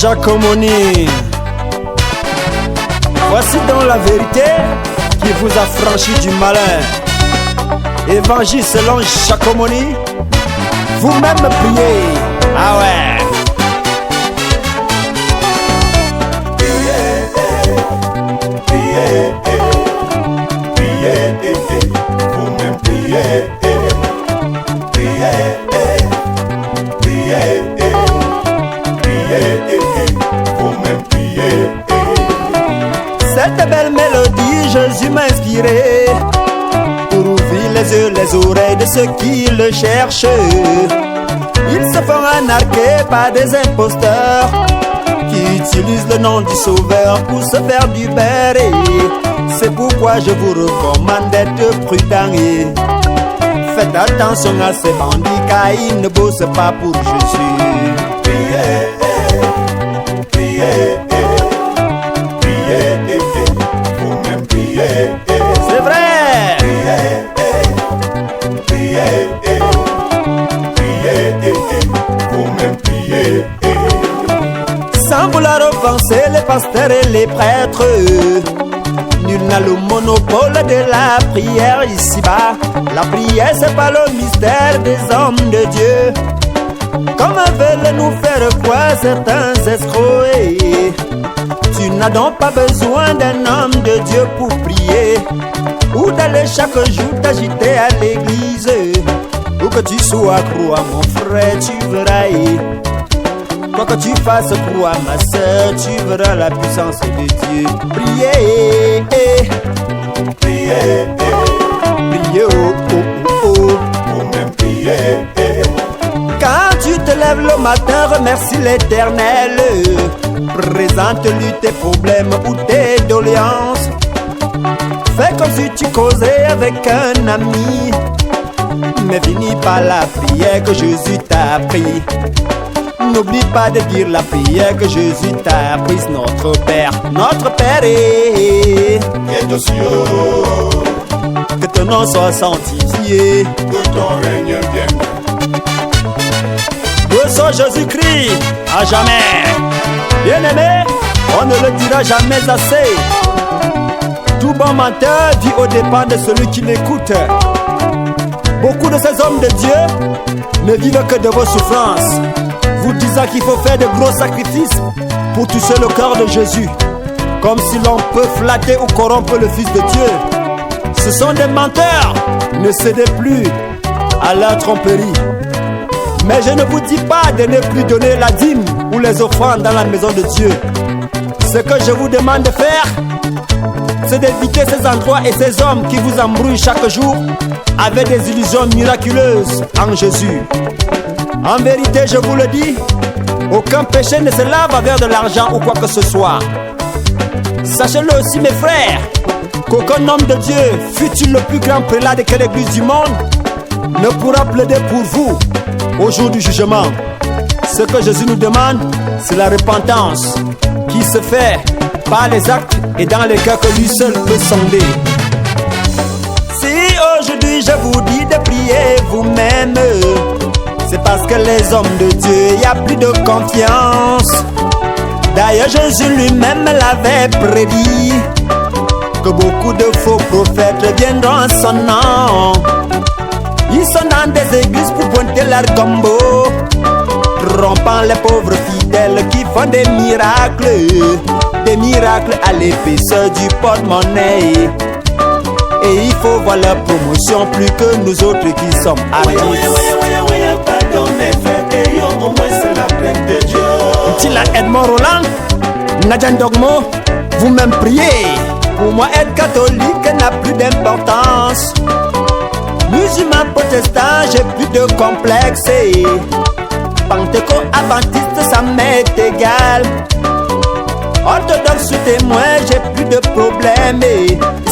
Jacomoni. Voici donc la vérité qui vous a franchi du malin. Évangile selon Jacomoni. Vous-même priez. Ah ouais. Priez, priez, vous-même priez, priez, priez, priez, vous-même priez. Cette belle mélodie, Jésus m'a inspiré pour ouvrir les yeux, les oreilles de ceux qui le cherchent. Ils se font arnaquer par des imposteurs qui utilisent le nom du Sauveur pour se faire du béret. C'est pourquoi je vous recommande d'être prudent et faites attention à ces bandits car ils ne bossent pas pour Jésus. Priez, priez, priez, vous-même priez. C'est vrai. Priez, priez, priez, vous-même priez. Sans vouloir offenser les pasteurs et les prêtres, nul n'a le monopole de la prière ici-bas. La prière c'est pas le mystère des hommes de Dieu, comme veulent nous faire croire certains escrocs. Et tu n'as donc pas besoin d'un homme de Dieu pour prier, ou d'aller chaque jour t'agiter à l'église. Où que tu sois, crois mon frère, tu verras. Quoi que tu fasses, crois ma soeur, tu verras la puissance de Dieu. Priez, Priez, priez, oh, oh, oh, oh. vous-même priez. Quand tu te lèves le matin, remercie l'Éternel. Présente-lui tes problèmes ou tes doléances. Fais comme si tu causais avec un ami, mais finis par la prière que Jésus t'a appris. N'oublie pas de dire la prière que Jésus t'a apprise. Notre Père est aux cieux, que ton nom soit sanctifié, que ton règne vienne. que soit Jésus-Christ à jamais. Bien-aimé, on ne le dira jamais assez. Tout bon menteur vit au dépens de celui qui l'écoute. Beaucoup de ces hommes de Dieu ne vivent que de vos souffrances, vous disant qu'il faut faire de gros sacrifices pour toucher le cœur de Jésus, comme si l'on peut flatter ou corrompre le Fils de Dieu. Ce sont des menteurs, ne cédez plus à leur tromperie. Mais je ne vous dis pas de ne plus donner la dîme ou les offrandes dans la maison de Dieu. Ce que je vous demande de faire, c'est d'éviter ces endroits et ces hommes qui vous embrouillent chaque jour avec des illusions miraculeuses en Jésus. En vérité, je vous le dis, aucun péché ne se lave avec de l'argent ou quoi que ce soit. Sachez-le aussi, mes frères, qu'aucun homme de Dieu, fût-il le plus grand prélat de quelle église du monde, ne pourra plaider pour vous au jour du jugement. Ce que Jésus nous demande, c'est la repentance qui se fait par les actes et dans les cœurs que lui seul peut sonder. Si aujourd'hui je vous dis de prier vous-même, c'est parce que les hommes de Dieu, il n'y a plus de confiance. D'ailleurs Jésus lui-même l'avait prédit, que beaucoup de faux prophètes viendront en son nom. Ils sont dans des églises pour pointer leur gombo, trompant les pauvres fidèles qui font des miracles à l'épaisseur du porte-monnaie. Et il faut voir leur promotion plus que nous autres qui sommes artistes. Pardon mes frères, ayons au moins c'est la plainte de Dieu. Tila Edmond Roland, Nadjan Dogmo, vous-même priez. Pour moi être catholique n'a plus d'importance. Musulman protestant, j'ai plus de complexe. Pentecôte adventiste, ça m'est égal. Orthodoxe ou témoin, j'ai plus de problèmes.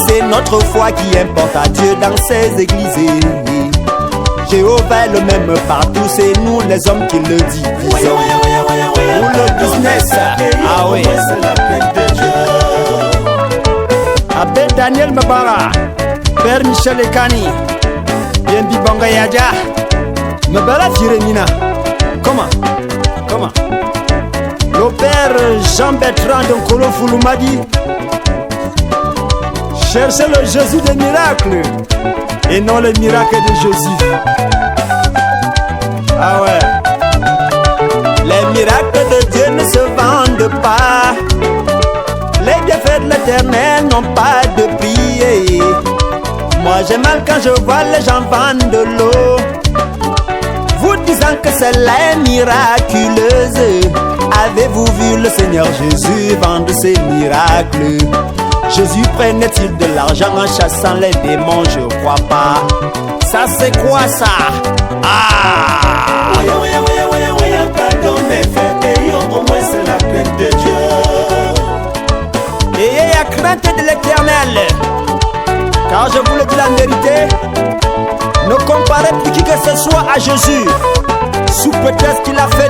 C'est notre foi qui importe à Dieu dans ces églises. Jéhovah est le même partout, c'est nous les hommes qui le divisons. Pour le business, ah oui. Abbé Daniel Mabara, Père Michel Ekani, Yendi Bonga Yadja, Mabara Firemina. Comment? Le Père frère Jean-Bertrand de Nkolo Fouloumadi. Cherchez le Jésus des miracles et non le miracle de Jésus. Ah ouais. Les miracles de Dieu ne se vendent pas. Les bienfaits de l'Éternel n'ont pas de prix. Moi j'ai mal quand je vois les gens vendre de l'eau, vous disant que celle-là est miraculeuse. Avez-vous vu le Seigneur Jésus vendre ses miracles? Jésus prenait-il de l'argent en chassant les démons? Je crois pas. Ça c'est quoi ça? Ah! Pardon mes frères, ayons au moins c'est la crainte de Dieu. Ayez la crainte de l'Éternel, car je vous le dis la vérité, ne comparez plus qui que ce soit à Jésus, sous prétexte qu'il a fait